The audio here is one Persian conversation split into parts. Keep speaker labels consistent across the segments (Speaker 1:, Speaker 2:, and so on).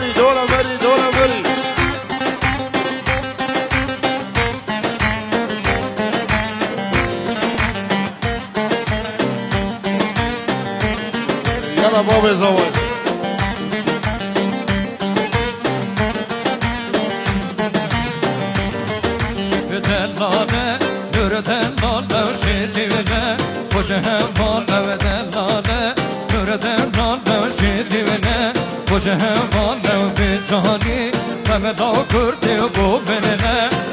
Speaker 1: مری دولا مری دولا مری يلا بابا زواج
Speaker 2: دلاله نور دلاله شیرینه خوش حواله و دلاله نور دلاله شیرینه خوش حواله و بیچاری ممدا کردی و گوبنه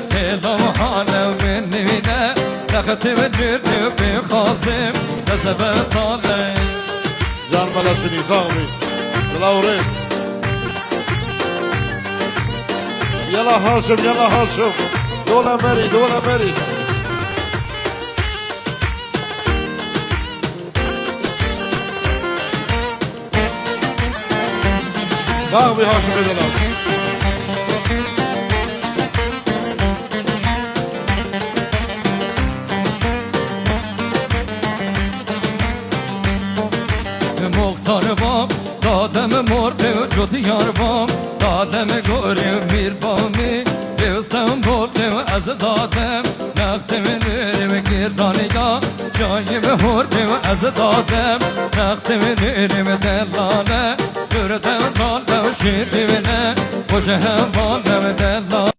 Speaker 2: دلم حاله و بنوینه نخطی و جردی و بخواسم نزبه طاله
Speaker 1: جان بلسنی سامی دلاوريس يلا هاشم يلا هاشم دولا مري دولا مري باغي هاشم بدلال
Speaker 2: مختار بام دادم مرده و جد یار بام دادم گوری میر بامی بیستم برده و از دادم نختم نرم گردانیگا جایی به مرده و از دادم نختم نرم دلاله دردم داله و شیرینه خوش هم باله و دلاله